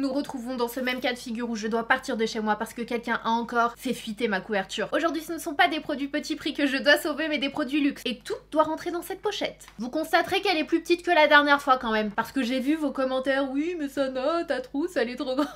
nous retrouvons dans ce même cas de figure où je dois partir de chez moi parce que quelqu'un a encore fait fuiter ma couverture. Aujourd'hui, ce ne sont pas des produits petit prix que je dois sauver, mais des produits luxe. Et tout doit rentrer dans cette pochette. Vous constaterez qu'elle est plus petite que la dernière fois quand même, parce que j'ai vu vos commentaires, oui mais Sana, ta trousse, elle est trop grande.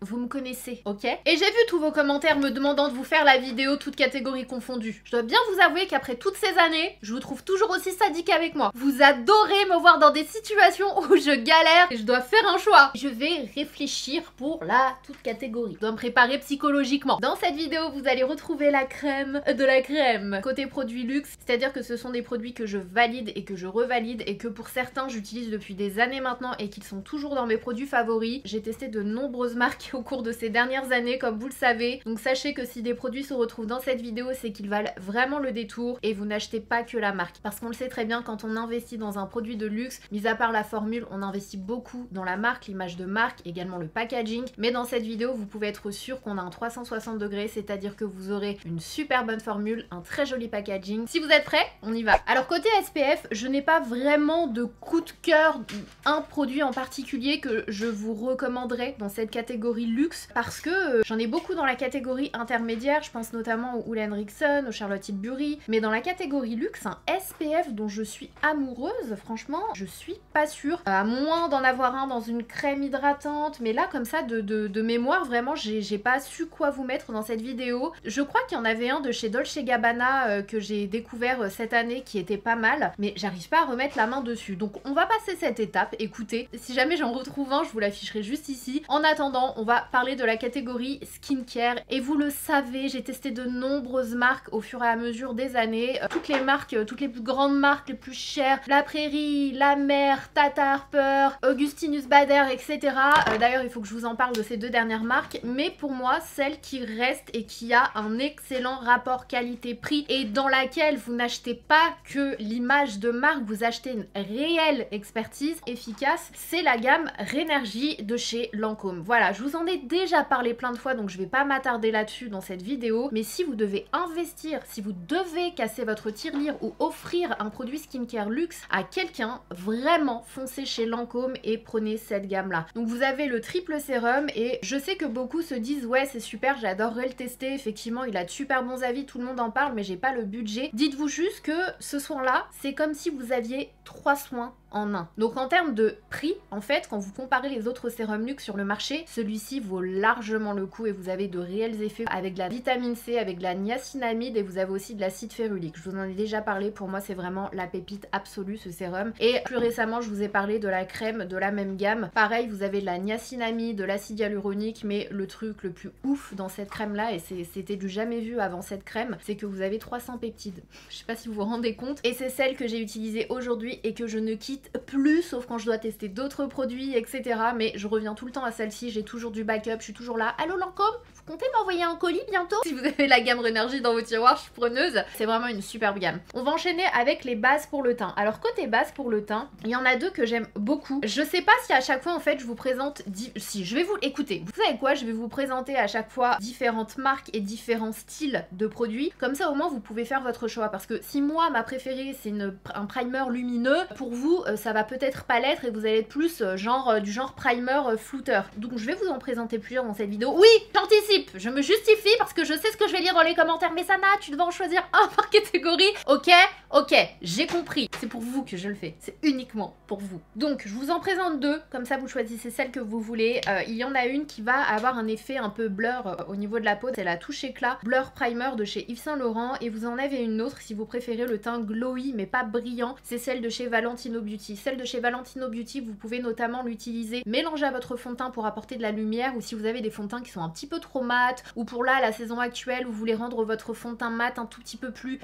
Vous me connaissez, ok? Et j'ai vu tous vos commentaires me demandant de vous faire la vidéo toutes catégories confondues. Je dois bien vous avouer qu'après toutes ces années, je vous trouve toujours aussi sadique avec moi. Vous adorez me voir dans des situations où je galère et je dois faire un choix. Je vais réfléchir pour la toute catégorie. Je dois me préparer psychologiquement. Dans cette vidéo, vous allez retrouver la crème de la crème. Côté produits luxe, c'est-à-dire que ce sont des produits que je valide et que je revalide et que pour certains, j'utilise depuis des années maintenant et qu'ils sont toujours dans mes produits favoris. J'ai testé de nombreuses marques au cours de ces dernières années, comme vous le savez. Donc sachez que si des produits se retrouvent dans cette vidéo, c'est qu'ils valent vraiment le détour et vous n'achetez pas que la marque. Parce qu'on le sait très bien, quand on investit dans un produit de luxe, mis à part la formule, on investit beaucoup dans la marque, l'image de marque, également le packaging. Mais dans cette vidéo, vous pouvez être sûr qu'on a un 360 degrés, c'est-à-dire que vous aurez une super bonne formule, un très joli packaging. Si vous êtes prêts, on y va. Alors côté SPF, je n'ai pas vraiment de coup de cœur, un produit en particulier que je vous recommanderais dans cette catégorie luxe parce que j'en ai beaucoup dans la catégorie intermédiaire, je pense notamment au Ole Henriksen, au Charlotte Tilbury, mais dans la catégorie luxe, un SPF dont je suis amoureuse, franchement, je suis pas sûre, à moins d'en avoir un dans une crème hydratante, mais là comme ça de mémoire, vraiment j'ai pas su quoi vous mettre dans cette vidéo. Je crois qu'il y en avait un de chez Dolce & Gabbana que j'ai découvert cette année qui était pas mal, mais j'arrive pas à remettre la main dessus, donc on va passer cette étape. Écoutez, si jamais j'en retrouve un, je vous l'afficherai juste ici. En attendant, on va parler de la catégorie skincare et vous le savez, j'ai testé de nombreuses marques au fur et à mesure des années, toutes les marques, toutes les plus grandes marques, les plus chères, La Prairie, La Mer, Tata Harper, Augustinus Bader, etc. D'ailleurs, il faut que je vous en parle de ces deux dernières marques, mais pour moi, celle qui reste et qui a un excellent rapport qualité-prix et dans laquelle vous n'achetez pas que l'image de marque, vous achetez une réelle expertise efficace, c'est la gamme Rénergie de chez Lancôme. Voilà, je vous en ai déjà parlé plein de fois, donc je vais pas m'attarder là-dessus dans cette vidéo, mais si vous devez investir, si vous devez casser votre tirelire ou offrir un produit skincare luxe à quelqu'un, vraiment foncez chez Lancôme et prenez cette gamme-là. Donc vous avez le triple sérum et je sais que beaucoup se disent ouais c'est super, j'adorerais le tester, effectivement il a de super bons avis, tout le monde en parle, mais j'ai pas le budget. Dites-vous juste que ce soin-là, c'est comme si vous aviez 3 soins en un. Donc en termes de prix, en fait, quand vous comparez les autres sérums luxe sur le marché, celui-ci vaut largement le coup et vous avez de réels effets avec de la vitamine C, avec de la niacinamide et vous avez aussi de l'acide férulique. Je vous en ai déjà parlé, pour moi c'est vraiment la pépite absolue ce sérum. Et plus récemment, je vous ai parlé de la crème de la même gamme. Pareil, vous avez de la niacinamide, de l'acide hyaluronique, mais le truc le plus ouf dans cette crème-là, et c'était du jamais vu avant cette crème, c'est que vous avez 300 peptides. Je sais pas si vous vous rendez compte. Et c'est celle que j'ai utilisée aujourd'hui et que je ne quitte plus, sauf quand je dois tester d'autres produits, etc. Mais je reviens tout le temps à celle-ci, j'ai toujours du backup, je suis toujours là. Allô Lancôme, vous comptez m'envoyer un colis bientôt? Si vous avez la gamme Rénergie dans vos tiroirs, je suis preneuse. C'est vraiment une superbe gamme. On va enchaîner avec les bases pour le teint. Alors côté base pour le teint, il y en a deux que j'aime beaucoup. Je sais pas si à chaque fois en fait je vous présente... Si, je vais vous... Écoutez, vous savez quoi? Je vais vous présenter à chaque fois différentes marques et différents styles de produits. Comme ça au moins vous pouvez faire votre choix. Parce que si moi ma préférée c'est un primer lumineux, pour vous ça va peut-être pas l'être et vous allez être plus du genre primer flouteur. Donc je vais vous en présenter plusieurs dans cette vidéo. Oui, j'anticipe, je me justifie parce que je sais ce que je vais lire dans les commentaires. Mais Sana, tu devais en choisir un par catégorie. Ok, j'ai compris. C'est pour vous que je le fais. C'est uniquement pour vous. Donc je vous en présente deux, comme ça vous choisissez celle que vous voulez. Il y en a une qui va avoir un effet un peu blur au niveau de la peau. C'est la touche éclat Blur Primer de chez Yves Saint Laurent. Et vous en avez une autre si vous préférez le teint glowy mais pas brillant. C'est celle de chez Valentino Beauty. Celle de chez Valentino Beauty, vous pouvez notamment l'utiliser mélangé à votre fond de teint pour apporter de la lumière, ou si vous avez des fonds de teint qui sont un petit peu trop mat, ou pour là la saison actuelle vous voulez rendre votre fond de teint mat un tout petit peu plus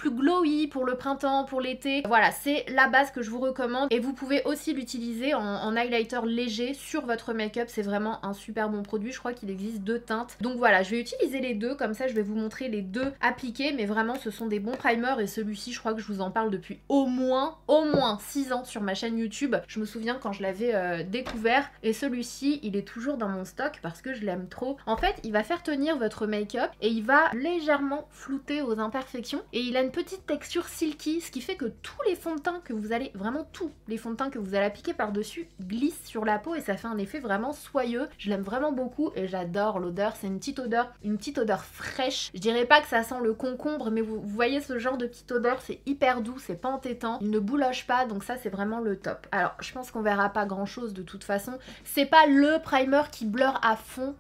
glowy pour le printemps, pour l'été. Voilà, c'est la base que je vous recommande et vous pouvez aussi l'utiliser en highlighter léger sur votre make-up. C'est vraiment un super bon produit. Je crois qu'il existe deux teintes. Donc voilà, je vais utiliser les deux, comme ça je vais vous montrer les deux appliqués, mais vraiment ce sont des bons primers et celui-ci je crois que je vous en parle depuis au moins au moins 6 ans sur ma chaîne YouTube. Je me souviens quand je l'avais découvert et celui-ci il est toujours dans mon stock parce que je l'aime trop. En fait il va faire tenir votre make-up et il va légèrement flouter aux imperfections et il a une petite texture silky, ce qui fait que tous les fonds de teint que vous allez, vraiment tous les fonds de teint que vous allez appliquer par-dessus glissent sur la peau et ça fait un effet vraiment soyeux. Je l'aime vraiment beaucoup et j'adore l'odeur, c'est une petite odeur fraîche. Je dirais pas que ça sent le concombre mais vous voyez ce genre de petite odeur, c'est hyper doux, c'est pas entêtant, il ne bouloche pas donc ça c'est vraiment le top. Alors je pense qu'on verra pas grand chose de toute façon, c'est pas le primer qui blur à fond,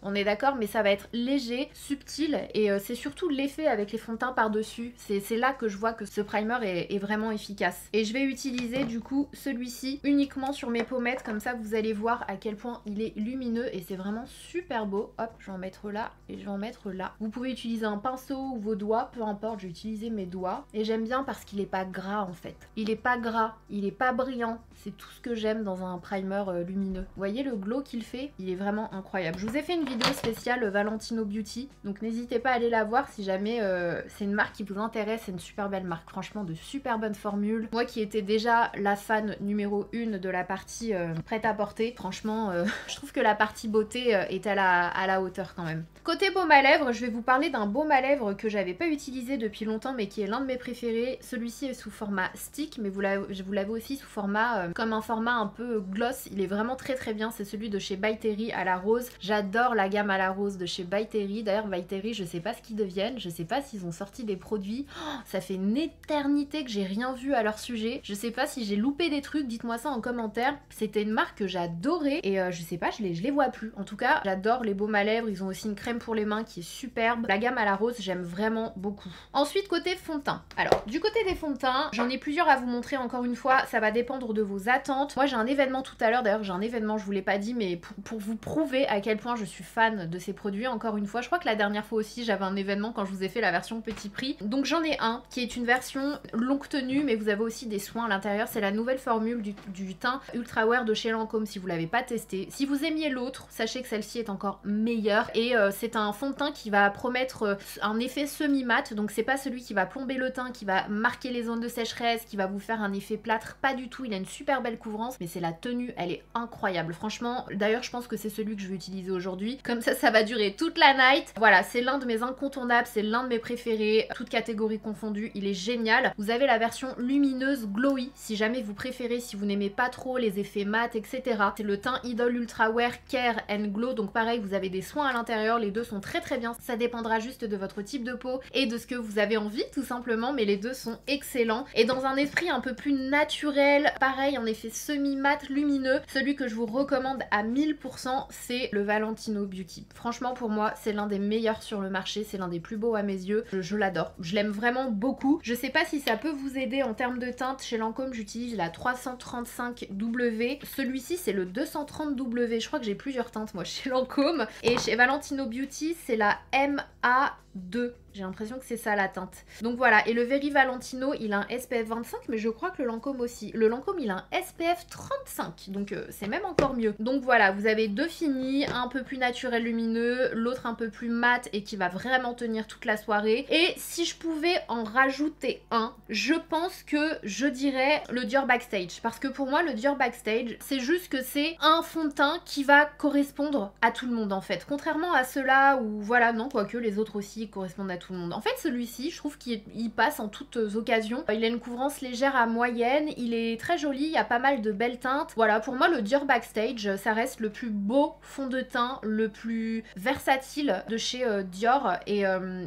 on est d'accord, mais ça va être léger, subtil et c'est surtout l'effet avec les fonds de teint par-dessus, c'est là que je vois que ce primer est vraiment efficace. Et je vais utiliser du coup celui-ci uniquement sur mes pommettes, comme ça vous allez voir à quel point il est lumineux et c'est vraiment super beau. Hop, je vais en mettre là et je vais en mettre là. Vous pouvez utiliser un pinceau ou vos doigts, peu importe, je vais utiliser mes doigts. Et j'aime bien parce qu'il est pas gras en fait. Il est pas gras, il est pas brillant, c'est tout ce que j'aime dans un primer lumineux. Vous voyez le glow qu'il fait? Il est vraiment incroyable. Je vous ai fait une vidéo spéciale Valentino Beauty, donc n'hésitez pas à aller la voir si jamais c'est une marque qui vous intéresse. C'est une super belle marque, franchement de super bonnes formules. Moi qui étais déjà la fan numéro 1 de la partie prêt-à-porter, franchement je trouve que la partie beauté est à la hauteur quand même. Côté baume à lèvres, je vais vous parler d'un baume à lèvres que j'avais pas utilisé depuis longtemps mais qui est l'un de mes préférés. Celui-ci est sous format stick mais vous l'avez aussi sous format comme un format un peu gloss. Il est vraiment très bien, c'est celui de chez By Terry à la rose. J'adore la gamme à la rose de chez By Terry. D'ailleurs By Terry, je sais pas ce qu'ils deviennent, je sais pas s'ils ont sorti des produits. Oh, ça fait une éternité que j'ai rien vu à leur sujet. Je sais pas si j'ai loupé des trucs, dites-moi ça en commentaire. C'était une marque que j'adorais et je sais pas, je les vois plus. En tout cas, j'adore les baumes à lèvres. Ils ont aussi une crème pour les mains qui est superbe. La gamme à la rose, j'aime vraiment beaucoup. Ensuite, côté fond de teint. Alors, du côté des fonds de teint, j'en ai plusieurs à vous montrer encore une fois. Ça va dépendre de vos attentes. Moi, j'ai un événement tout à l'heure. D'ailleurs, j'ai un événement, je vous l'ai pas dit, mais pour vous prouver à quel point je suis fan de ces produits, encore une fois. Je crois que la dernière fois aussi, j'avais un événement quand je vous ai fait la version petit prix. Donc, j'en ai un qui est une version longue tenue, mais vous avez aussi des soins à l'intérieur. C'est la nouvelle formule du teint Ultra Wear de chez Lancôme si vous l'avez pas testé. Si vous aimiez l'autre, sachez que celle-ci est encore meilleure. Et c'est un fond de teint qui va promettre un effet semi-mat. Donc, c'est pas celui qui va plomber le teint, qui va marquer les zones de sécheresse, qui va vous faire un effet plâtre. Pas du tout. Il a une super belle couvrance, mais c'est la tenue, elle est incroyable. Franchement, d'ailleurs, je pense que c'est celui que je vais utiliser aujourd'hui. Comme ça va durer toute la night. Voilà, c'est l'un de mes incontournables, c'est l'un de mes préférés, toutes catégories confondues. Il est génial. Vous avez la version lumineuse glowy, si jamais vous préférez, si vous n'aimez pas trop les effets mat, etc. C'est le teint Idol Ultra Wear Care and Glow. Donc pareil, vous avez des soins à l'intérieur. Les deux sont très bien. Ça dépendra juste de votre type de peau et de ce que vous avez envie, tout simplement. Mais les deux sont excellents. Et dans un esprit un peu plus naturel, pareil, en effet semi-mat lumineux, celui que je vous recommande à 1000%, c'est le Valentino Beauty. Franchement, pour moi, c'est l'un des meilleurs sur le marché. C'est l'un des plus beaux à mes yeux. Je l'adore. Je l'aime vraiment beaucoup. Je sais pas si ça peut vous aider en termes de teinte. Chez Lancôme, j'utilise la 335W. Celui-ci, c'est le 230W. Je crois que j'ai plusieurs teintes, moi, chez Lancôme. Et chez Valentino Beauty, c'est la MA2. J'ai l'impression que c'est ça la teinte. Donc voilà, et le Very Valentino, il a un SPF 25, mais je crois que le Lancôme aussi. Le Lancôme, il a un SPF 35, donc c'est même encore mieux. Donc voilà, vous avez deux finis, un peu plus naturel lumineux, l'autre un peu plus mat et qui va vraiment tenir toute la soirée. Et si je pouvais en rajouter un, je pense que je dirais le Dior Backstage. Parce que pour moi, le Dior Backstage, c'est juste que c'est un fond de teint qui va correspondre à tout le monde en fait. Contrairement à ceux-là où, voilà, non, quoique les autres aussi correspondent à tout le monde. En fait, celui-ci, je trouve qu'il passe en toutes occasions. Il a une couvrance légère à moyenne, il est très joli, il y a pas mal de belles teintes. Voilà, pour moi, le Dior Backstage, ça reste le plus beau fond de teint, le plus versatile de chez Dior. Et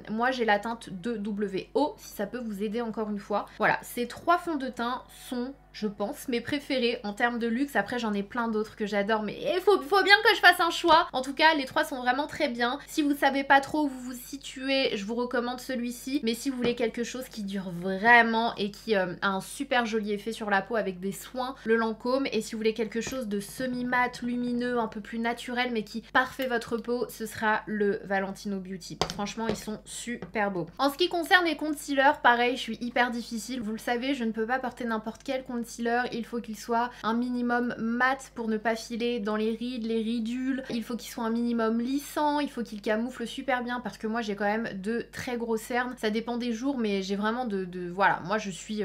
moi, j'ai la teinte 2WO, si ça peut vous aider encore une fois. Voilà, ces trois fonds de teint sont, je pense, mes préférés en termes de luxe. Après, j'en ai plein d'autres que j'adore, mais il faut bien que je fasse un choix. En tout cas, les trois sont vraiment très bien. Si vous savez pas trop où vous vous situez, je vous recommande celui-ci. Mais si vous voulez quelque chose qui dure vraiment et qui a un super joli effet sur la peau avec des soins, le Lancôme. Et si vous voulez quelque chose de semi-mat, lumineux, un peu plus naturel, mais qui parfait votre peau, ce sera le Valentino Beauty. Franchement, ils sont super beaux. En ce qui concerne les concealers, pareil, je suis hyper difficile. Vous le savez, je ne peux pas porter n'importe quel concealer. concealer, il faut qu'il soit un minimum mat pour ne pas filer dans les rides, les ridules. Il faut qu'il soit un minimum lissant, il faut qu'il camoufle super bien parce que moi j'ai quand même de très gros cernes. Ça dépend des jours, mais j'ai vraiment voilà, moi je suis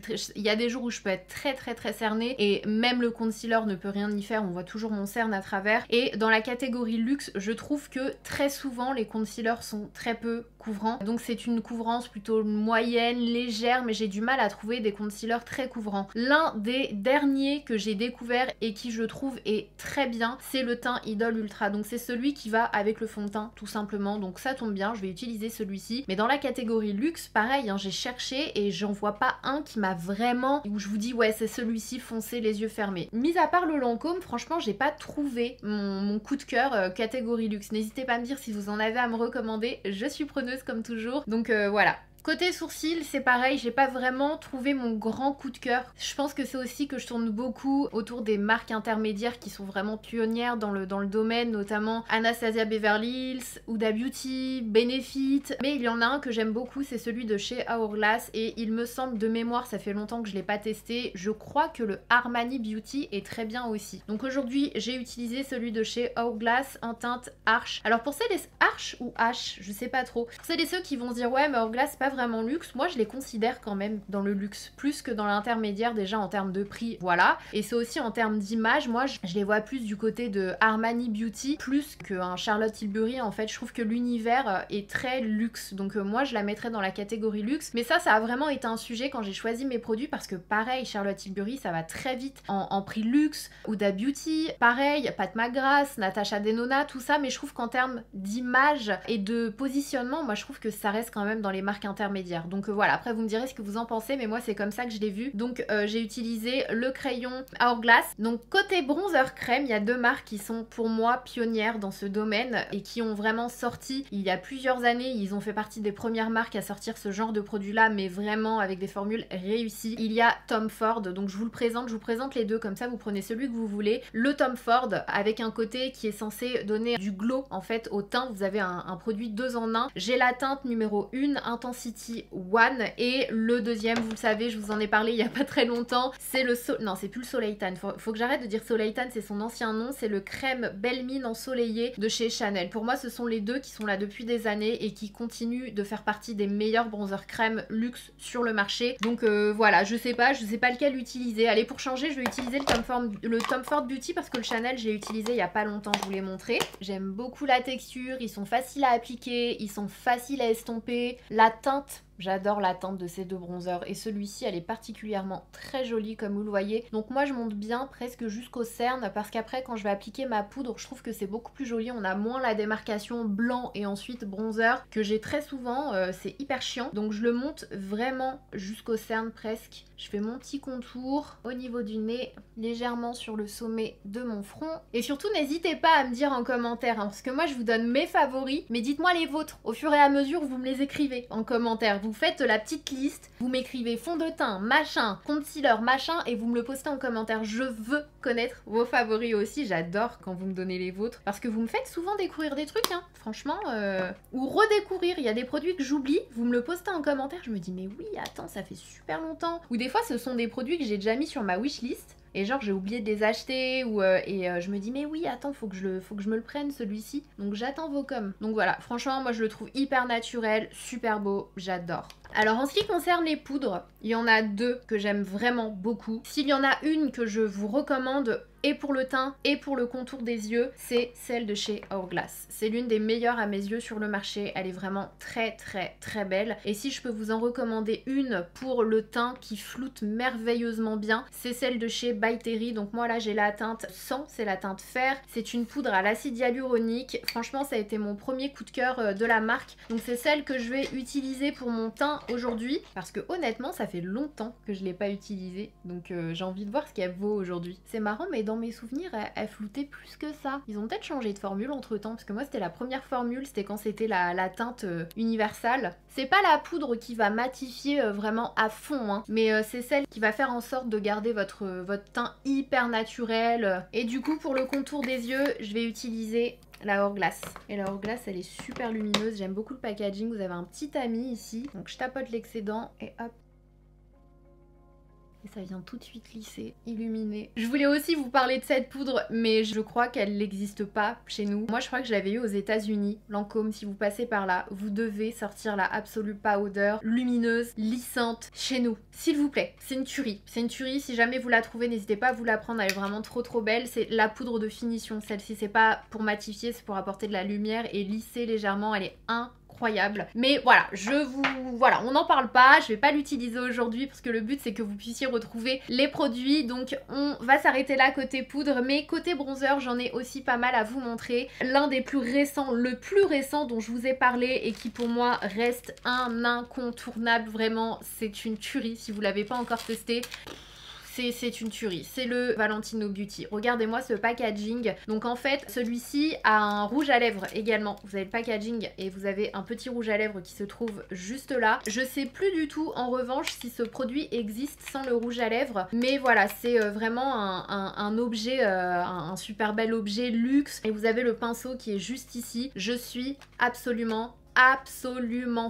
très... Il y a des jours où je peux être très cernée et même le concealer ne peut rien y faire, on voit toujours mon cerne à travers. Et dans la catégorie luxe, je trouve que très souvent les concealers sont très peu couvrants. Donc c'est une couvrance plutôt moyenne, légère, mais j'ai du mal à trouver des concealers très couvrants. L'un des derniers que j'ai découvert et qui je trouve est très bien, c'est le teint Idol Ultra. Donc c'est celui qui va avec le fond de teint tout simplement. Donc ça tombe bien, je vais utiliser celui-ci. Mais dans la catégorie luxe, pareil, hein, j'ai cherché et j'en vois pas un qui m'a vraiment... où je vous dis ouais c'est celui-ci foncé les yeux fermés. Mis à part le Lancôme, franchement j'ai pas trouvé mon coup de cœur catégorie luxe. N'hésitez pas à me dire si vous en avez à me recommander, je suis preneuse comme toujours. Donc voilà. Côté sourcils, c'est pareil, j'ai pas vraiment trouvé mon grand coup de cœur. Je pense que c'est aussi que je tourne beaucoup autour des marques intermédiaires qui sont vraiment pionnières dans le domaine, notamment Anastasia Beverly Hills, Huda Beauty, Benefit. Mais il y en a un que j'aime beaucoup, c'est celui de chez Hourglass et il me semble de mémoire, ça fait longtemps que je l'ai pas testé, je crois que le Armani Beauty est très bien aussi. Donc aujourd'hui, j'ai utilisé celui de chez Hourglass en teinte Arch. Alors pour celles Arch ou H, je sais pas trop. Pour celles et ceux qui vont se dire ouais mais Hourglass c'est pas vraiment luxe, moi je les considère quand même dans le luxe, plus que dans l'intermédiaire déjà en termes de prix, voilà. Et c'est aussi en termes d'image, moi je les vois plus du côté de Armani Beauty, plus qu'un Charlotte Tilbury en fait. Je trouve que l'univers est très luxe, donc moi je la mettrais dans la catégorie luxe. Mais ça a vraiment été un sujet quand j'ai choisi mes produits parce que pareil, Charlotte Tilbury ça va très vite en prix luxe, Huda Beauty, pareil, Pat McGrath, Natasha Denona, tout ça, mais je trouve qu'en termes d'image et de positionnement, moi je trouve que ça reste quand même dans les marques intermédiaires. Donc voilà, après vous me direz ce que vous en pensez, mais moi c'est comme ça que je l'ai vu. Donc j'ai utilisé le crayon Hourglass. Donc côté bronzer crème, il y a deux marques qui sont pour moi pionnières dans ce domaine et qui ont vraiment sorti il y a plusieurs années. Ils ont fait partie des premières marques à sortir ce genre de produit là, mais vraiment avec des formules réussies. Il y a Tom Ford, donc je vous présente les deux, comme ça vous prenez celui que vous voulez. Le Tom Ford avec un côté qui est censé donner du glow en fait au teint. Vous avez un produit 2 en 1. J'ai la teinte numéro 1 Intensity One et le deuxième, vous le savez, je vous en ai parlé il y a pas très longtemps, c'est le non c'est plus le Soleil Tan, faut que j'arrête de dire Soleil Tan, c'est son ancien nom, c'est le crème Belle Mine ensoleillé de chez Chanel. Pour moi ce sont les deux qui sont là depuis des années et qui continuent de faire partie des meilleurs bronzers crème luxe sur le marché. Donc voilà, je sais pas lequel utiliser. Allez, pour changer je vais utiliser le Tom Ford Beauty parce que le Chanel je l'ai utilisé il y a pas longtemps, je vous l'ai montré. J'aime beaucoup la texture, ils sont faciles à appliquer, ils sont faciles à estomper, la teinte, j'adore la teinte de ces deux bronzers et celui-ci elle est particulièrement très jolie comme vous le voyez. Donc moi je monte bien presque jusqu'aux cernes parce qu'après quand je vais appliquer ma poudre je trouve que c'est beaucoup plus joli, on a moins la démarcation blanc et ensuite bronzer que j'ai très souvent, c'est hyper chiant. Donc je le monte vraiment jusqu'aux cernes presque. Je fais mon petit contour au niveau du nez, légèrement sur le sommet de mon front. Et surtout n'hésitez pas à me dire en commentaire hein, parce que moi je vous donne mes favoris, mais dites-moi les vôtres. Au fur et à mesure vous me les écrivez en commentaire. Vous faites la petite liste, vous m'écrivez fond de teint, machin, concealer, machin et vous me le postez en commentaire. Je veux connaître vos favoris aussi, j'adore quand vous me donnez les vôtres parce que vous me faites souvent découvrir des trucs hein, franchement, ou redécouvrir, il y a des produits que j'oublie, vous me le postez en commentaire, je me dis mais oui attends ça fait super longtemps, ou des fois ce sont des produits que j'ai déjà mis sur ma wishlist et genre j'ai oublié de les acheter ou je me dis mais oui attends faut que je me le prenne celui-ci, donc j'attends vos coms. Donc voilà, franchement moi je le trouve hyper naturel, super beau, j'adore. Alors en ce qui concerne les poudres, il y en a deux que j'aime vraiment beaucoup. S'il y en a une que je vous recommande et pour le teint et pour le contour des yeux, c'est celle de chez Hourglass. C'est l'une des meilleures à mes yeux sur le marché, elle est vraiment très belle. Et si je peux vous en recommander une pour le teint qui floute merveilleusement bien, c'est celle de chez By Terry. Donc moi là j'ai la teinte 100, c'est la teinte fer. C'est une poudre à l'acide hyaluronique. Franchement ça a été mon premier coup de cœur de la marque. Donc c'est celle que je vais utiliser pour mon teint aujourd'hui parce que honnêtement ça fait longtemps que je l'ai pas utilisée. Donc j'ai envie de voir ce qu'elle vaut aujourd'hui. C'est marrant mais dans mes souvenirs elle floutait plus que ça. Ils ont peut-être changé de formule entre temps parce que moi c'était la première formule, c'était quand c'était la teinte universelle. C'est pas la poudre qui va matifier vraiment à fond hein, mais c'est celle qui va faire en sorte de garder votre teint hyper naturel. Et du coup pour le contour des yeux je vais utiliser la Hourglass. Et la Hourglass elle est super lumineuse, j'aime beaucoup le packaging, vous avez un petit tamis ici, donc je tapote l'excédent et hop. Et ça vient tout de suite lisser, illuminer. Je voulais aussi vous parler de cette poudre, mais je crois qu'elle n'existe pas chez nous. Moi, je crois que je l'avais eu aux États-Unis. Lancôme, si vous passez par là, vous devez sortir la Absolute Powder, lumineuse, lissante, chez nous. S'il vous plaît, c'est une tuerie. C'est une tuerie, si jamais vous la trouvez, n'hésitez pas à vous la prendre, elle est vraiment trop belle. C'est la poudre de finition, celle-ci, c'est pas pour matifier, c'est pour apporter de la lumière et lisser légèrement, elle est incroyable. Mais voilà, voilà, on n'en parle pas, je vais pas l'utiliser aujourd'hui parce que le but c'est que vous puissiez retrouver les produits. Donc on va s'arrêter là côté poudre, mais côté bronzer, j'en ai aussi pas mal à vous montrer. L'un des plus récents, le plus récent dont je vous ai parlé et qui pour moi reste un incontournable, vraiment, c'est une tuerie si vous l'avez pas encore testé. C'est une tuerie, c'est le Valentino Beauty. Regardez-moi ce packaging. Donc en fait, celui-ci a un rouge à lèvres également. Vous avez le packaging et vous avez un petit rouge à lèvres qui se trouve juste là. Je sais plus du tout en revanche si ce produit existe sans le rouge à lèvres. Mais voilà, c'est vraiment un objet, un super bel objet luxe. Et vous avez le pinceau qui est juste ici. Je suis absolument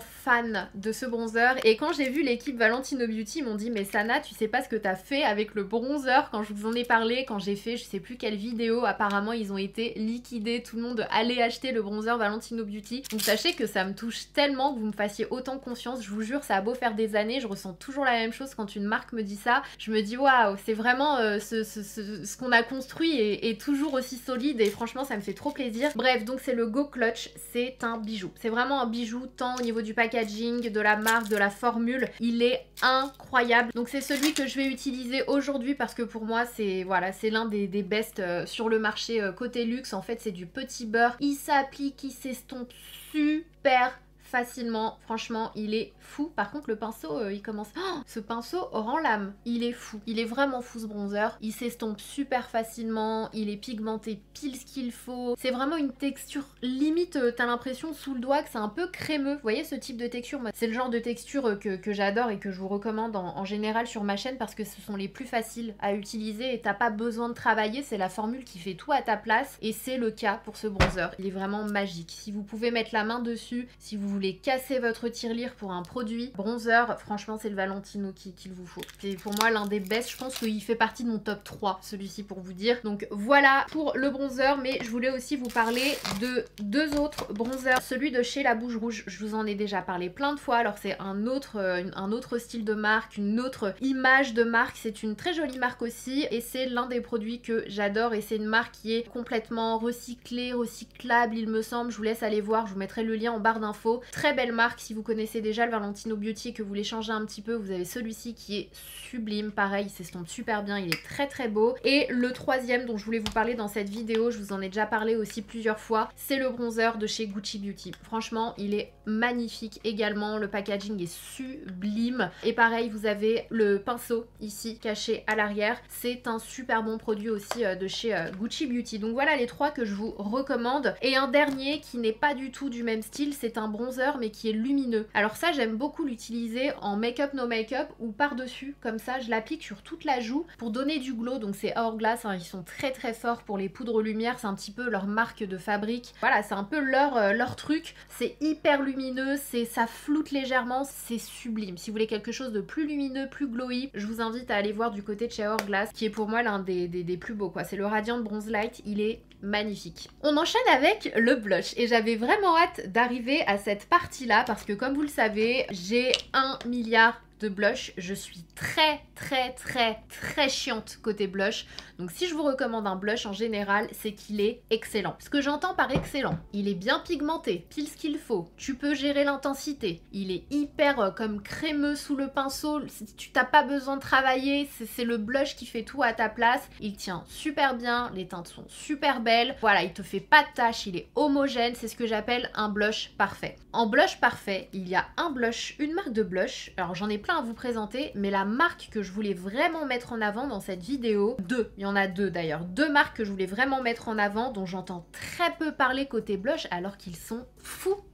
fan de ce bronzer. Et quand j'ai vu l'équipe Valentino Beauty, ils m'ont dit mais Sana, tu sais pas ce que t'as fait avec le bronzer quand je vous en ai parlé, quand j'ai fait je sais plus quelle vidéo, apparemment ils ont été liquidés, tout le monde allait acheter le bronzer Valentino Beauty. Donc sachez que ça me touche tellement que vous me fassiez autant confiance, je vous jure, ça a beau faire des années, je ressens toujours la même chose quand une marque me dit ça. Je me dis waouh, c'est vraiment ce qu'on a construit est toujours aussi solide et franchement ça me fait trop plaisir. Bref, donc c'est le Go Clutch, c'est un bijou, c'est vraiment un bijou tant au niveau du packaging, de la marque, de la formule, il est incroyable. Donc c'est celui que je vais utiliser aujourd'hui parce que pour moi c'est voilà, c'est l'un des best sur le marché côté luxe. En fait c'est du petit beurre, il s'applique, il s'estompe super facilement, franchement il est fou. Par contre le pinceau il commence, oh, ce pinceau rend l'âme, il est fou, il est vraiment fou ce bronzer, il s'estompe super facilement, il est pigmenté pile ce qu'il faut, c'est vraiment une texture limite, t'as l'impression sous le doigt que c'est un peu crémeux. Vous voyez ce type de texture, c'est le genre de texture que j'adore et que je vous recommande en général sur ma chaîne parce que ce sont les plus faciles à utiliser et t'as pas besoin de travailler, c'est la formule qui fait tout à ta place et c'est le cas pour ce bronzer. Il est vraiment magique, si vous pouvez mettre la main dessus, si vous voulez casser votre tirelire pour un produit bronzer, franchement c'est le Valentino qu'il vous faut. C'est pour moi l'un des best, je pense qu'il fait partie de mon top 3 celui-ci pour vous dire. Donc voilà pour le bronzer, mais je voulais aussi vous parler de deux autres bronzers. Celui de chez La Bouge Rouge, je vous en ai déjà parlé plein de fois, alors c'est un autre style de marque, une autre image de marque, c'est une très jolie marque aussi et c'est l'un des produits que j'adore et c'est une marque qui est complètement recyclée, recyclable il me semble, je vous laisse aller voir, je vous mettrai le lien en barre d'infos. Très belle marque, si vous connaissez déjà le Valentino Beauty et que vous voulez changer un petit peu, vous avez celui-ci qui est sublime, pareil, il s'estompe super bien, il est très beau. Et le troisième dont je voulais vous parler dans cette vidéo, je vous en ai déjà parlé aussi plusieurs fois, c'est le bronzer de chez Gucci Beauty. Franchement, il est magnifique également, le packaging est sublime. Et pareil, vous avez le pinceau ici, caché à l'arrière. C'est un super bon produit aussi de chez Gucci Beauty. Donc voilà les trois que je vous recommande. Et un dernier qui n'est pas du tout du même style, c'est un bronzer mais qui est lumineux. Alors ça j'aime beaucoup l'utiliser en make-up no make-up ou par-dessus, comme ça je l'applique sur toute la joue pour donner du glow. Donc c'est Hourglass, hein, ils sont très forts pour les poudres lumière, c'est un petit peu leur marque de fabrique. Voilà, c'est un peu leur truc, c'est hyper lumineux, ça floute légèrement, c'est sublime. Si vous voulez quelque chose de plus lumineux, plus glowy, je vous invite à aller voir du côté de chez Hourglass, qui est pour moi l'un des plus beaux quoi. C'est le Radiant Bronze Light, il est magnifique. On enchaîne avec le blush et j'avais vraiment hâte d'arriver à cette partie là parce que comme vous le savez, j'ai 1 milliard de blush. Je suis très chiante côté blush. Donc si je vous recommande un blush en général, c'est qu'il est excellent. Ce que j'entends par excellent, il est bien pigmenté, pile ce qu'il faut. Tu peux gérer l'intensité. Il est hyper comme crémeux sous le pinceau. Tu n'as pas besoin de travailler. C'est le blush qui fait tout à ta place. Il tient super bien. Les teintes sont super belles. Voilà, il te fait pas de taches. Il est homogène. C'est ce que j'appelle un blush parfait. En blush parfait, il y a un blush, une marque de blush. Alors j'en ai plein à vous présenter, mais la marque que je voulais vraiment mettre en avant dans cette vidéo, il y en a deux d'ailleurs, deux marques que je voulais vraiment mettre en avant, dont j'entends très peu parler côté blush, alors qu'ils sont fous,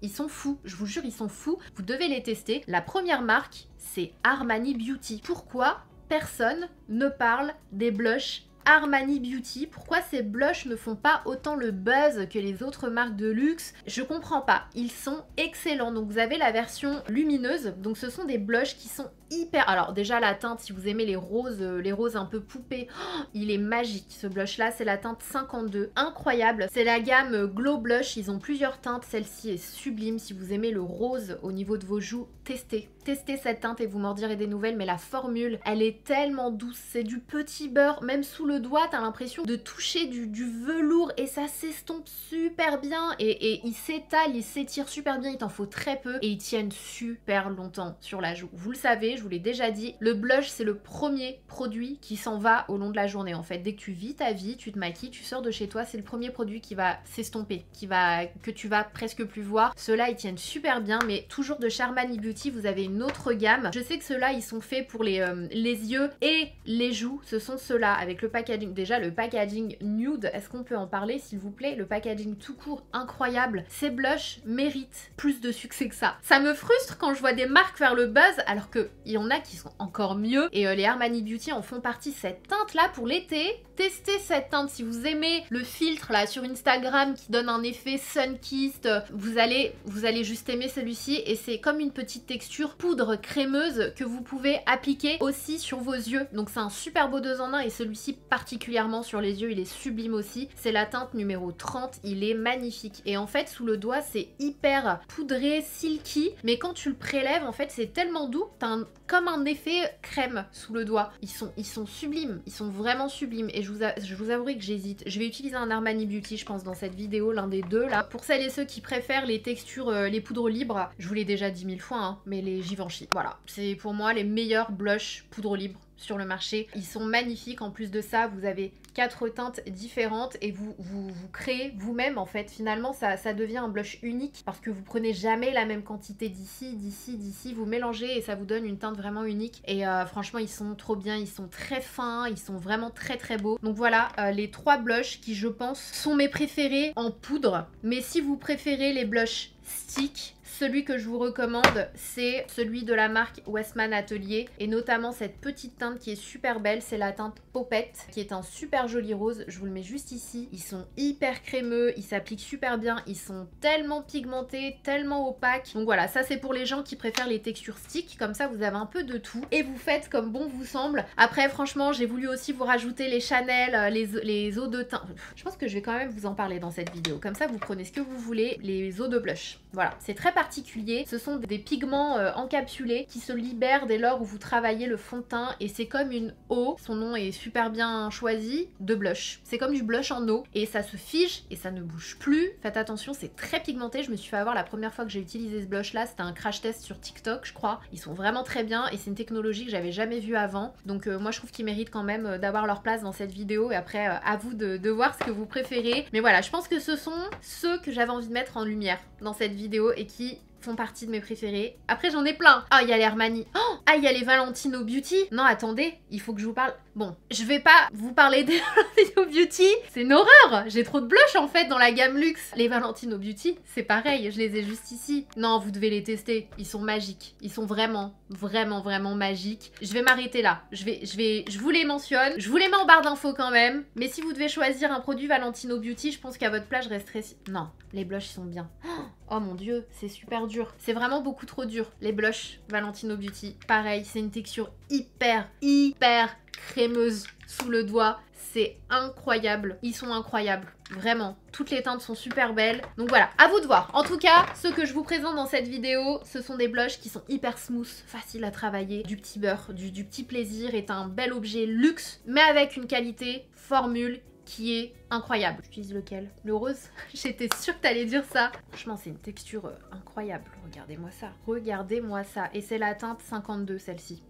je vous jure, ils sont fous, vous devez les tester. La première marque, c'est Armani Beauty. Pourquoi personne ne parle des blushs Armani Beauty? Pourquoi ces blushs ne font pas autant le buzz que les autres marques de luxe? Je comprends pas, ils sont excellents. Donc vous avez la version lumineuse, donc ce sont des blushs qui sont hyper... Alors déjà la teinte, si vous aimez les roses un peu poupées, oh, il est magique. Ce blush là, c'est la teinte 52, incroyable. C'est la gamme Glow Blush, ils ont plusieurs teintes. Celle-ci est sublime. Si vous aimez le rose au niveau de vos joues, testez cette teinte et vous m'en direz des nouvelles. Mais la formule, elle est tellement douce, c'est du petit beurre. Même sous le doigt, t'as l'impression de toucher du velours et ça s'estompe super bien. Et il s'étale, il s'étire super bien, il t'en faut très peu et ils tiennent super longtemps sur la joue. Vous le savez, je vous l'ai déjà dit, le blush c'est le premier produit qui s'en va au long de la journée en fait. Dès que tu vis ta vie, tu te maquilles, tu sors de chez toi, c'est le premier produit qui va s'estomper, que tu vas presque plus voir. Ceux-là ils tiennent super bien, mais toujours de chez Armani Beauty, vous avez une autre gamme. Je sais que ceux-là ils sont faits pour les yeux et les joues, ce sont ceux-là avec le packaging. Déjà le packaging nude, est-ce qu'on peut en parler s'il vous plaît? Le packaging tout court, incroyable. Ces blushs méritent plus de succès que ça. Ça me frustre quand je vois des marques faire le buzz alors qu'il y en a qui sont encore mieux et les Armani Beauty en font partie. Cette teinte là pour l'été, testez cette teinte si vous aimez le filtre là sur Instagram qui donne un effet sun-kissed, vous allez juste aimer celui-ci et c'est comme une petite texture poudre crémeuse que vous pouvez appliquer aussi sur vos yeux. Donc c'est un super beau 2 en 1 et celui-ci particulièrement sur les yeux, il est sublime aussi. C'est la teinte numéro 30, il est magnifique et en fait sous le doigt c'est hyper poudré, silky, mais quand tu le prélèves en fait c'est tellement doux, t'as comme un effet crème sous le doigt. Ils sont sublimes, ils sont vraiment sublimes et je vous avouerai que j'hésite. Je vais utiliser un Armani Beauty je pense dans cette vidéo, l'un des deux là. Pour celles et ceux qui préfèrent les textures, les poudres libres, je vous l'ai déjà dit 1000 fois hein, mais les Givenchy, voilà. C'est pour moi les meilleurs blushs poudre libre sur le marché. Ils sont magnifiques. En plus de ça, vous avez 4 teintes différentes et vous créez vous-même en fait. Finalement, ça devient un blush unique parce que vous prenez jamais la même quantité d'ici, vous mélangez et ça vous donne une teinte vraiment unique. Et franchement, ils sont trop bien. Ils sont très fins. Ils sont vraiment très très beaux. Donc voilà, les 3 blushs qui, je pense, sont mes préférés en poudre. Mais si vous préférez les blushs stick, celui que je vous recommande, c'est celui de la marque Westman Atelier et notamment cette petite teinte qui est super belle, c'est la teinte Popette qui est un super joli rose. Je vous le mets juste ici. Ils sont hyper crémeux, ils s'appliquent super bien, ils sont tellement pigmentés, tellement opaques. Donc voilà, ça c'est pour les gens qui préfèrent les textures stick, comme ça vous avez un peu de tout et vous faites comme bon vous semble. Après franchement, j'ai voulu aussi vous rajouter les Chanel, les eaux de teint. Je pense que je vais quand même vous en parler dans cette vidéo. Comme ça vous prenez ce que vous voulez, les eaux de blush. Voilà, c'est très particulier. Ce sont des pigments encapsulés qui se libèrent dès lors où vous travaillez le fond de teint et c'est comme une eau, son nom est super bien choisi, de blush. C'est comme du blush en eau et ça se fige et ça ne bouge plus. Faites attention, c'est très pigmenté. Je me suis fait avoir la première fois que j'ai utilisé ce blush là, c'était un crash test sur TikTok je crois. Ils sont vraiment très bien et c'est une technologie que j'avais jamais vue avant. Donc moi je trouve qu'ils méritent quand même d'avoir leur place dans cette vidéo et après à vous de voir ce que vous préférez. Mais voilà, je pense que ce sont ceux que j'avais envie de mettre en lumière dans cette vidéo et qui font partie de mes préférés. Après j'en ai plein. Ah, il y a les Armani. Oh, ah, il y a les Valentino Beauty. Non, attendez, il faut que je vous parle. Bon, je vais pas vous parler des Valentino Beauty. C'est une horreur. J'ai trop de blush en fait dans la gamme luxe. Les Valentino Beauty, c'est pareil. Je les ai juste ici. Non, vous devez les tester. Ils sont magiques. Ils sont vraiment magiques. Je vais m'arrêter là. Je vous les mentionne. Je vous les mets en barre d'infos quand même. Mais si vous devez choisir un produit Valentino Beauty, je pense qu'à votre place, je resterai... Non, les blushs sont bien. Oh mon dieu, c'est super dur. C'est vraiment beaucoup trop dur. Les blushs Valentino Beauty, pareil, c'est une texture hyper crémeuse sous le doigt. C'est incroyable. Ils sont incroyables. Vraiment. Toutes les teintes sont super belles. Donc voilà, à vous de voir. En tout cas, ceux que je vous présente dans cette vidéo, ce sont des blushs qui sont hyper smooth, faciles à travailler, du petit beurre, du petit plaisir, est un bel objet luxe, mais avec une qualité formule qui est incroyable. J'utilise lequel? Le rose? J'étais sûre que t'allais dire ça. Franchement, c'est une texture incroyable. Regardez-moi ça. Regardez-moi ça. Et c'est la teinte 52, celle-ci.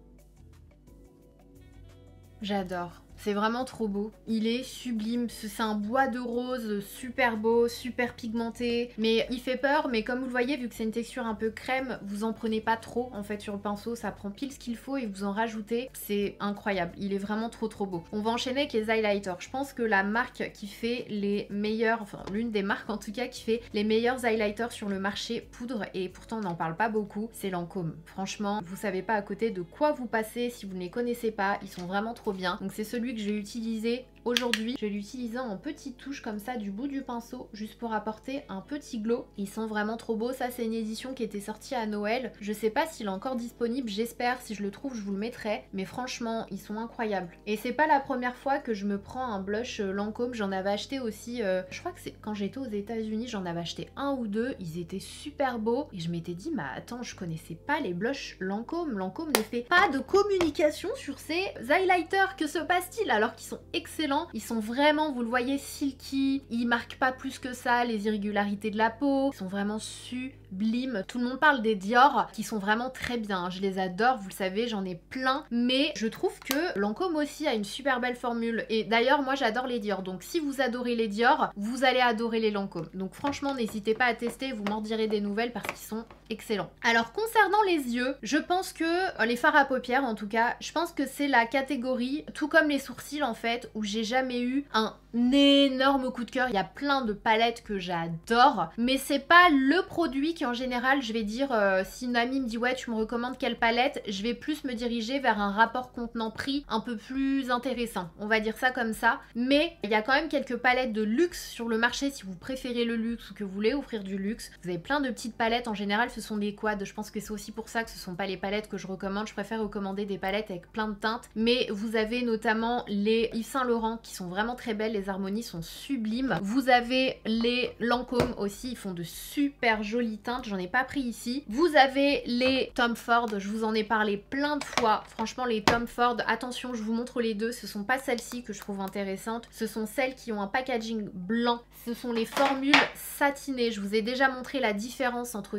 J'adore. C'est vraiment trop beau. Il est sublime. C'est un bois de rose super beau, super pigmenté. Mais il fait peur. Mais comme vous le voyez, vu que c'est une texture un peu crème, vous en prenez pas trop en fait sur le pinceau. Ça prend pile ce qu'il faut et vous en rajoutez. C'est incroyable. Il est vraiment trop beau. On va enchaîner avec les highlighters. Je pense que la marque qui fait les meilleurs, enfin l'une des marques en tout cas qui fait les meilleurs highlighters sur le marché poudre, et pourtant on n'en parle pas beaucoup, c'est Lancôme. Franchement, vous savez pas à côté de quoi vous passez si vous ne les connaissez pas. Ils sont vraiment trop bien. Donc c'est celui que j'ai utilisé aujourd'hui. Je vais l'utiliser en petite touche comme ça du bout du pinceau, juste pour apporter un petit glow. Ils sont vraiment trop beaux. Ça, c'est une édition qui était sortie à Noël. Je sais pas s'il est encore disponible, j'espère. Si je le trouve, je vous le mettrai. Mais franchement, ils sont incroyables. Et c'est pas la première fois que je me prends un blush Lancôme. J'en avais acheté aussi, je crois que c'est quand j'étais aux États-Unis, j'en avais acheté un ou deux. Ils étaient super beaux. Et je m'étais dit, mais attends, je connaissais pas les blushs Lancôme. Lancôme ne fait pas de communication sur ses highlighters. Que se passe-t-il? Alors qu'ils sont excellents. Ils sont vraiment, vous le voyez, silky. Ils marquent pas plus que ça les irrégularités de la peau. Ils sont vraiment sublimes. Tout le monde parle des Dior qui sont vraiment très bien. Je les adore, vous le savez, j'en ai plein. Mais je trouve que Lancôme aussi a une super belle formule. Et d'ailleurs, moi j'adore les Dior. Donc si vous adorez les Dior, vous allez adorer les Lancôme. Donc franchement, n'hésitez pas à tester, vous m'en direz des nouvelles parce qu'ils sont excellents. Alors concernant les yeux, je pense que, les fards à paupières en tout cas, je pense que c'est la catégorie, tout comme les sourcils en fait, où j'ai jamais eu un énorme coup de cœur. Il y a plein de palettes que j'adore, mais c'est pas le produit qui en général, je vais dire, si une amie me dit ouais tu me recommandes quelle palette, je vais plus me diriger vers un rapport contenant-prix un peu plus intéressant, on va dire ça comme ça. Mais il y a quand même quelques palettes de luxe sur le marché si vous préférez le luxe ou que vous voulez offrir du luxe. Vous avez plein de petites palettes, en général ce sont des quads, je pense que c'est aussi pour ça que ce sont pas les palettes que je recommande. Je préfère recommander des palettes avec plein de teintes, mais vous avez notamment les Yves Saint Laurent qui sont vraiment très belles, les harmonies sont sublimes. Vous avez les Lancôme aussi, ils font de super jolies teintes, j'en ai pas pris ici. Vous avez les Tom Ford, je vous en ai parlé plein de fois. Franchement les Tom Ford, attention je vous montre les deux, ce sont pas celles-ci que je trouve intéressantes, ce sont celles qui ont un packaging blanc. Ce sont les formules satinées. Je vous ai déjà montré la différence entre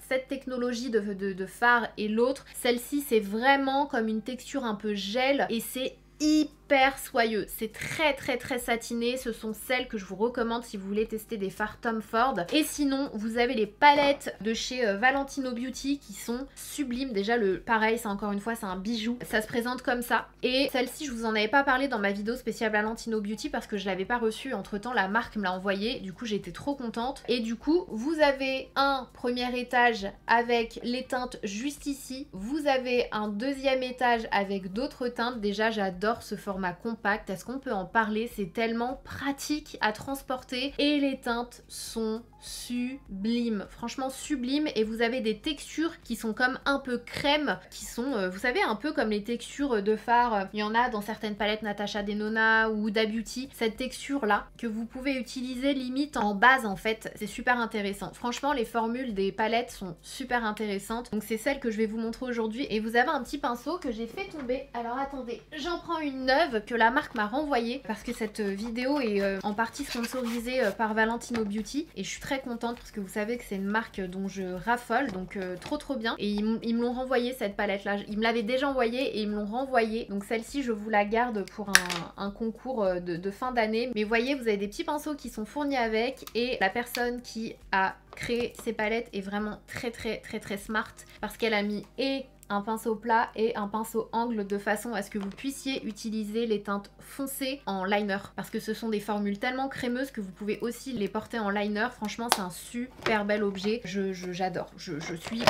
cette technologie de fard et l'autre. Celle-ci c'est vraiment comme une texture un peu gel et c'est hyper soyeux, c'est très satiné. Ce sont celles que je vous recommande si vous voulez tester des fards Tom Ford. Et sinon vous avez les palettes de chez Valentino Beauty qui sont sublimes. Déjà pareil, c'est encore une fois c'est un bijou, ça se présente comme ça. Et celle-ci je vous en avais pas parlé dans ma vidéo spéciale Valentino Beauty parce que je l'avais pas reçue, entre temps la marque me l'a envoyé, du coup j'étais trop contente. Et du coup vous avez un premier étage avec les teintes juste ici, vous avez un deuxième étage avec d'autres teintes. Déjà j'adore ce format compact, est-ce qu'on peut en parler? C'est tellement pratique à transporter et les teintes sont sublimes, franchement sublimes. Et vous avez des textures qui sont comme un peu crème, qui sont, vous savez, un peu comme les textures de fard. Il y en a dans certaines palettes Natasha Denona ou Huda Beauty, cette texture là que vous pouvez utiliser limite en base en fait, c'est super intéressant. Franchement les formules des palettes sont super intéressantes, donc c'est celle que je vais vous montrer aujourd'hui. Et vous avez un petit pinceau que j'ai fait tomber, alors attendez, j'en prends une neuve que la marque m'a renvoyée parce que cette vidéo est en partie sponsorisée par Valentino Beauty et je suis très contente parce que vous savez que c'est une marque dont je raffole, donc trop bien. Et ils me l'ont renvoyé cette palette là, ils me l'avaient déjà envoyée et ils me l'ont renvoyée, donc celle-ci je vous la garde pour un concours de fin d'année. Mais voyez, vous avez des petits pinceaux qui sont fournis avec et la personne qui a créé ces palettes est vraiment très smart parce qu'elle a mis et un pinceau plat et un pinceau angle de façon à ce que vous puissiez utiliser les teintes foncées en liner parce que ce sont des formules tellement crémeuses que vous pouvez aussi les porter en liner. Franchement c'est un super bel objet, j'adore, je suis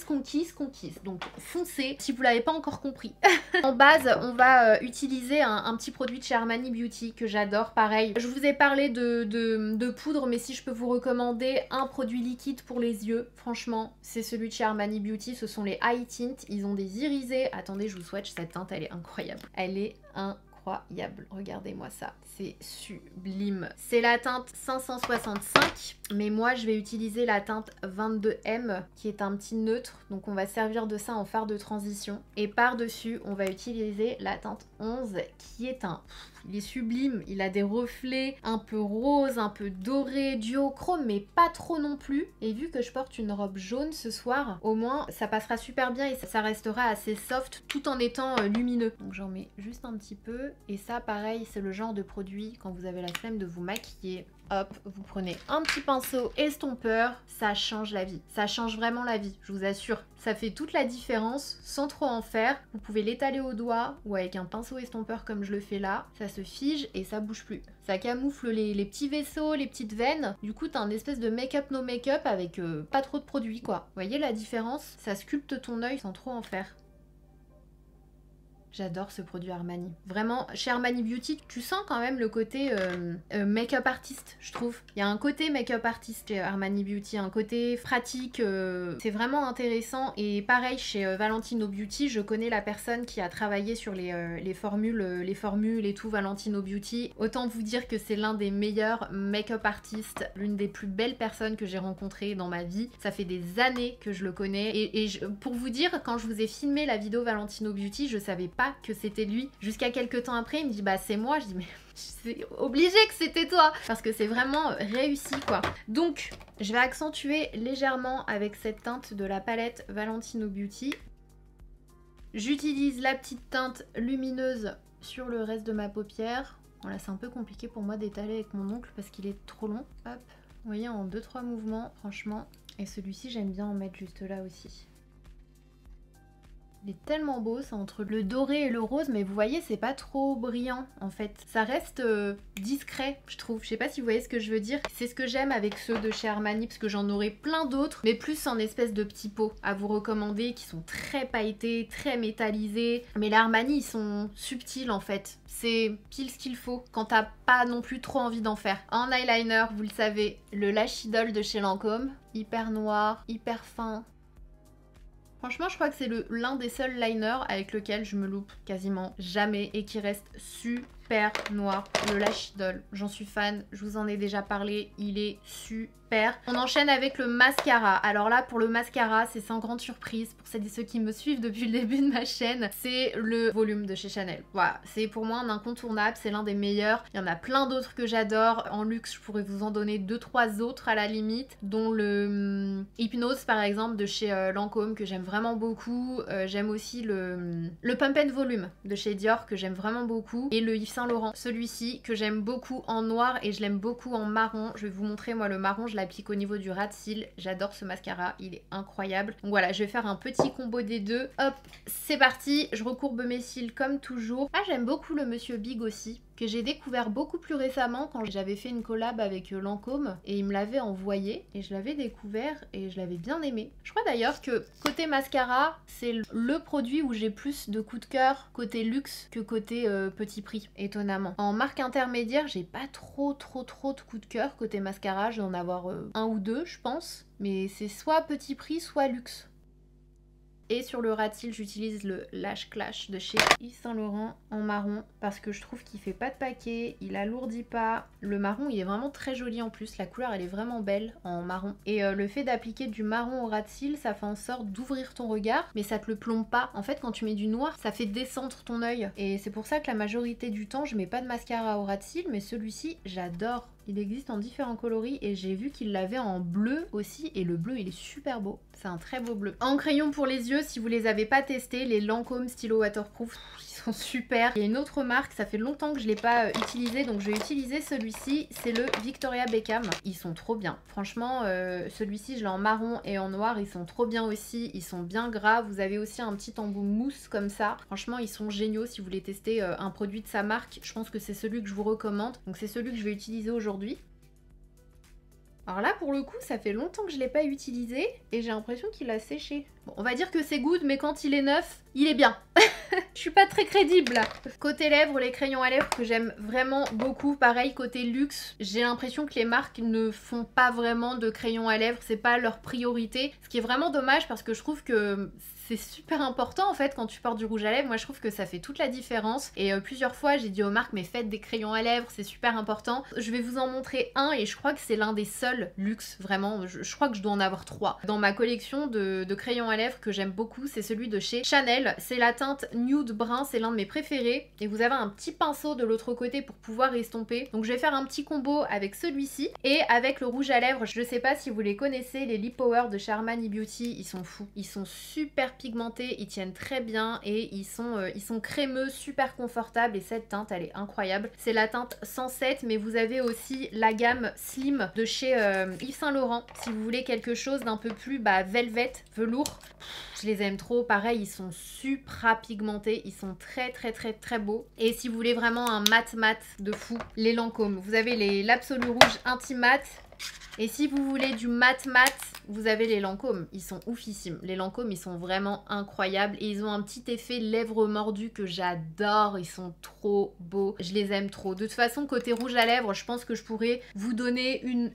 conquise. Donc foncez si vous l'avez pas encore compris. En base on va utiliser un petit produit de chez Armani Beauty que j'adore. Pareil, je vous ai parlé de poudre, mais si je peux vous recommander un produit liquide pour les yeux, franchement c'est celui de chez Armani Beauty, ce sont les High Tint. Ils ont des irisés. Attendez, je vous swatch, cette teinte, elle est incroyable. Elle est incroyable. Regardez-moi ça. C'est sublime. C'est la teinte 565, mais moi, je vais utiliser la teinte 22M, qui est un petit neutre. Donc, on va servir de ça en fard de transition. Et par-dessus, on va utiliser la teinte 11, qui est un... Il est sublime, il a des reflets un peu rose, un peu doré, duochrome, mais pas trop non plus. Et vu que je porte une robe jaune ce soir, au moins ça passera super bien et ça restera assez soft tout en étant lumineux. Donc j'en mets juste un petit peu. Et ça pareil, c'est le genre de produit quand vous avez la flemme de vous maquiller. Hop, vous prenez un petit pinceau estompeur, ça change la vie. Ça change vraiment la vie, je vous assure. Ça fait toute la différence sans trop en faire. Vous pouvez l'étaler au doigt ou avec un pinceau estompeur comme je le fais là. Ça se fige et ça bouge plus. Ça camoufle les petits vaisseaux, les petites veines. Du coup, t'as un espèce de make-up no make-up avec pas trop de produits quoi. Vous voyez la différence? Ça sculpte ton œil sans trop en faire. J'adore ce produit Armani. Vraiment, chez Armani Beauty, tu sens quand même le côté make-up artiste, je trouve. Il y a un côté make-up artiste chez Armani Beauty, un côté pratique. C'est vraiment intéressant. Et pareil, chez Valentino Beauty, je connais la personne qui a travaillé sur les formules et tout, Valentino Beauty. Autant vous dire que c'est l'un des meilleurs make-up artistes, l'une des plus belles personnes que j'ai rencontrées dans ma vie. Ça fait des années que je le connais. Pour vous dire, quand je vous ai filmé la vidéo Valentino Beauty, je savais pas que c'était lui. Jusqu'à quelques temps après, il me dit bah c'est moi. Je dis mais c'est obligé que c'était toi parce que c'est vraiment réussi quoi. Donc je vais accentuer légèrement avec cette teinte de la palette Valentino Beauty. J'utilise la petite teinte lumineuse sur le reste de ma paupière. Voilà, c'est un peu compliqué pour moi d'étaler avec mon ongle parce qu'il est trop long. Hop, vous voyez, en 2-3 mouvements franchement. Et celui-ci j'aime bien en mettre juste là aussi. Il est tellement beau, c'est entre le doré et le rose, mais vous voyez, c'est pas trop brillant en fait. Ça reste discret, je trouve. Je sais pas si vous voyez ce que je veux dire. C'est ce que j'aime avec ceux de chez Armani, parce que j'en aurai plein d'autres, mais plus en espèce de petits pots à vous recommander, qui sont très pailletés, très métallisés. Mais les Armani, ils sont subtils en fait. C'est pile ce qu'il faut quand t'as pas non plus trop envie d'en faire. En eyeliner, vous le savez, le Lash Idol de chez Lancôme. Hyper noir, hyper fin. Franchement, je crois que c'est l'un des seuls liners avec lequel je me loupe quasiment jamais et qui reste super noir. Le Lash Idol, j'en suis fan, je vous en ai déjà parlé, il est super. On enchaîne avec le mascara. Alors là, pour le mascara, c'est sans grande surprise pour celles et ceux qui me suivent depuis le début de ma chaîne. C'est le volume de chez Chanel. Voilà, c'est pour moi un incontournable, c'est l'un des meilleurs. Il y en a plein d'autres que j'adore. En luxe, je pourrais vous en donner 2-3 autres à la limite, dont le Hypnose par exemple de chez Lancôme que j'aime vraiment beaucoup. J'aime aussi le Pump and Volume de chez Dior que j'aime vraiment beaucoup. Et le Yves Saint Laurent, celui-ci que j'aime beaucoup en noir et je l'aime beaucoup en marron. Je vais vous montrer moi le marron, je l'applique au niveau du ras de cils. J'adore ce mascara, il est incroyable. Donc voilà, je vais faire un petit combo des deux. Hop, c'est parti, je recourbe mes cils comme toujours. Ah, j'aime beaucoup le Monsieur Big aussi, que j'ai découvert beaucoup plus récemment quand j'avais fait une collab avec Lancôme et il me l'avait envoyé et je l'avais découvert et je l'avais bien aimé. Je crois d'ailleurs que côté mascara, c'est le produit où j'ai plus de coups de cœur côté luxe que côté petit prix, étonnamment. En marque intermédiaire, j'ai pas trop de coups de cœur côté mascara, je vais en avoir un ou deux je pense, mais c'est soit petit prix soit luxe. Et sur le ras de cils, j'utilise le Lash Clash de chez Yves Saint Laurent en marron parce que je trouve qu'il fait pas de paquet, il alourdit pas. Le marron, il est vraiment très joli en plus, la couleur elle est vraiment belle en marron. Et le fait d'appliquer du marron au ras de cils, ça fait en sorte d'ouvrir ton regard, mais ça te le plombe pas. En fait, quand tu mets du noir, ça fait descendre ton œil. Et c'est pour ça que la majorité du temps, je mets pas de mascara au ras de cils, mais celui-ci, j'adore. Il existe en différents coloris et j'ai vu qu'il l'avait en bleu aussi et le bleu il est super beau, c'est un très beau bleu. En crayon pour les yeux, si vous les avez pas testés, les Lancôme stylo waterproof, ils sont super. Il y a une autre marque, ça fait longtemps que je l'ai pas utilisé donc je vais utiliser celui-ci, c'est le Victoria Beckham. Ils sont trop bien, franchement celui-ci je l'ai en marron et en noir, ils sont trop bien aussi, ils sont bien gras. Vous avez aussi un petit embout mousse comme ça, franchement ils sont géniaux si vous voulez tester un produit de sa marque. Je pense que c'est celui que je vous recommande, donc c'est celui que je vais utiliser aujourd'hui. Alors là pour le coup ça fait longtemps que je l'ai pas utilisé et j'ai l'impression qu'il a séché. Bon, on va dire que c'est good mais quand il est neuf, il est bien. Je suis pas très crédible là. Côté lèvres, les crayons à lèvres que j'aime vraiment beaucoup. Pareil côté luxe, j'ai l'impression que les marques ne font pas vraiment de crayons à lèvres, c'est pas leur priorité. Ce qui est vraiment dommage parce que je trouve que c'est super important en fait quand tu portes du rouge à lèvres. Moi je trouve que ça fait toute la différence et plusieurs fois j'ai dit aux marques mais faites des crayons à lèvres, c'est super important. Je vais vous en montrer un et je crois que c'est l'un des seuls luxe vraiment. Je crois que je dois en avoir 3 dans ma collection de crayons à lèvres que j'aime beaucoup. C'est celui de chez Chanel, c'est la teinte nude brun, c'est l'un de mes préférés et vous avez un petit pinceau de l'autre côté pour pouvoir estomper. Donc je vais faire un petit combo avec celui-ci et avec le rouge à lèvres. Je sais pas si vous les connaissez, les Lip Power de chez Armani Beauty, ils sont fous, ils sont super pigmentés, ils tiennent très bien et ils sont crémeux, super confortables et cette teinte elle est incroyable. C'est la teinte 107 mais vous avez aussi la gamme Slim de chez Yves Saint Laurent si vous voulez quelque chose d'un peu plus velvet, velours. Je les aime trop, pareil ils sont supra pigmentés, ils sont très beaux. Et si vous voulez vraiment un mat de fou, les Lancôme, vous avez l'Absolu Rouge Intimate. Et si vous voulez du mat, vous avez les Lancôme. Ils sont oufissimes. Les Lancôme, ils sont vraiment incroyables. Et ils ont un petit effet lèvres mordues que j'adore. Ils sont trop beaux. Je les aime trop. De toute façon, côté rouge à lèvres, je pense que je pourrais vous donner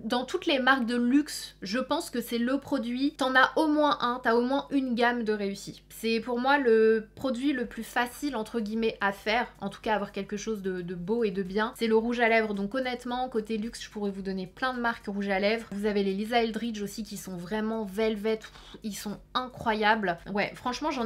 dans toutes les marques de luxe, je pense que c'est le produit. T'en as au moins un, t'as au moins une gamme de réussi. C'est pour moi le produit le plus facile, entre guillemets, à faire. En tout cas, avoir quelque chose de beau et de bien. C'est le rouge à lèvres. Donc honnêtement, côté luxe, je pourrais vous donner plein de marques rouge à lèvres. Vous avez les Lisa Eldridge aussi qui sont vraiment velvet. Ils sont incroyables. Ouais, franchement, j'en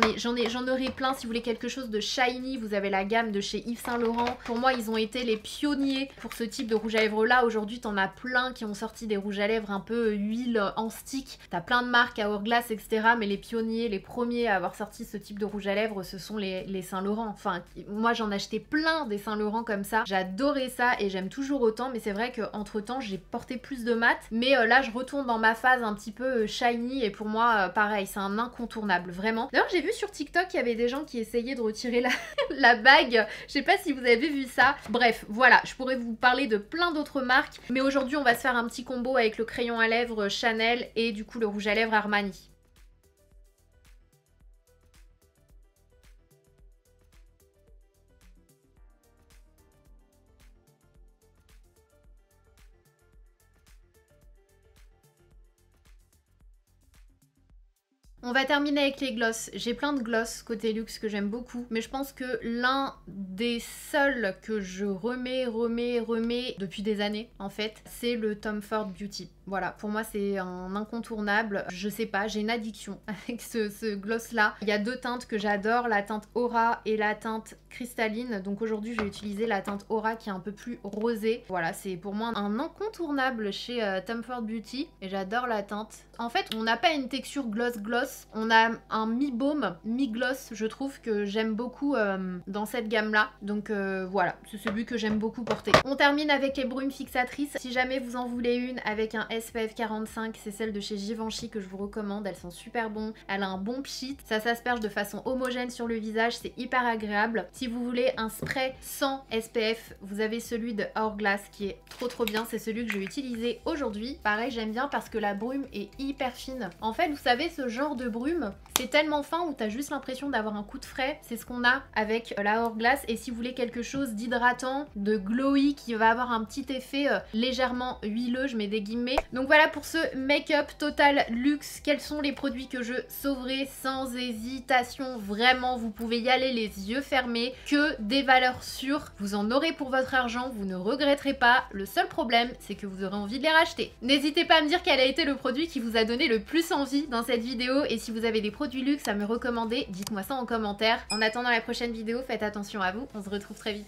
aurais plein. Si vous voulez quelque chose de shiny, vous avez la gamme de chez Yves Saint Laurent. Pour moi, ils ont été les pionniers pour ce type de rouge à lèvres là. Aujourd'hui, t'en as plein qui ont sorti des rouges à lèvres un peu huile en stick. T'as plein de marques, Hourglass, etc. Mais les pionniers, les premiers à avoir sorti ce type de rouge à lèvres, ce sont les Saint Laurent. Enfin, moi, j'en achetais plein des Saint Laurent comme ça. J'adorais ça et j'aime toujours autant. Mais c'est vrai qu'entre temps, j'ai porté plus de mat. Mais là, je retourne dans ma phase un petit peu shiny et pour moi, pareil, c'est un incontournable, vraiment. D'ailleurs, j'ai vu sur TikTok qu'il y avait des gens qui essayaient de retirer la bague. Je sais pas si vous avez vu ça. Bref, voilà, je pourrais vous parler de plein d'autres marques. Mais aujourd'hui, on va se faire un petit combo avec le crayon à lèvres Chanel et du coup le rouge à lèvres Armani. On va terminer avec les gloss. J'ai plein de gloss côté luxe que j'aime beaucoup, mais je pense que l'un des seuls que je remets depuis des années en fait, c'est le Tom Ford Beauty. Voilà, pour moi c'est un incontournable. Je sais pas, j'ai une addiction avec ce gloss là. Il y a deux teintes que j'adore, la teinte Aura et la teinte cristalline. Donc aujourd'hui je vais utiliser la teinte Aura qui est un peu plus rosée. Voilà, c'est pour moi un incontournable chez Tom Ford Beauty et j'adore la teinte. En fait, on n'a pas une texture gloss, on a un mi-baume, mi-gloss, je trouve que j'aime beaucoup dans cette gamme-là. Donc voilà, c'est celui que j'aime beaucoup porter. On termine avec les brumes fixatrices. Si jamais vous en voulez une avec un SPF 45, c'est celle de chez Givenchy que je vous recommande. Elles sont super bonnes, elle a un bon pchit, ça s'asperge de façon homogène sur le visage, c'est hyper agréable. Si vous voulez un spray sans SPF, vous avez celui de Hourglass qui est trop bien, c'est celui que je vais utiliser aujourd'hui. Pareil, j'aime bien parce que la brume est hyper fine. En fait, vous savez, ce genre de brume, c'est tellement fin où t'as juste l'impression d'avoir un coup de frais. C'est ce qu'on a avec la Hourglass. Et si vous voulez quelque chose d'hydratant, de glowy, qui va avoir un petit effet légèrement huileux, je mets des guillemets. Donc voilà pour ce make-up total luxe. Quels sont les produits que je sauverai sans hésitation? Vraiment, vous pouvez y aller les yeux fermés. Que des valeurs sûres. Vous en aurez pour votre argent, vous ne regretterez pas. Le seul problème, c'est que vous aurez envie de les racheter. N'hésitez pas à me dire quel a été le produit qui vous a donné le plus envie dans cette vidéo. Et si vous avez des produits luxe à me recommander, dites-moi ça en commentaire. En attendant la prochaine vidéo, faites attention à vous. On se retrouve très vite.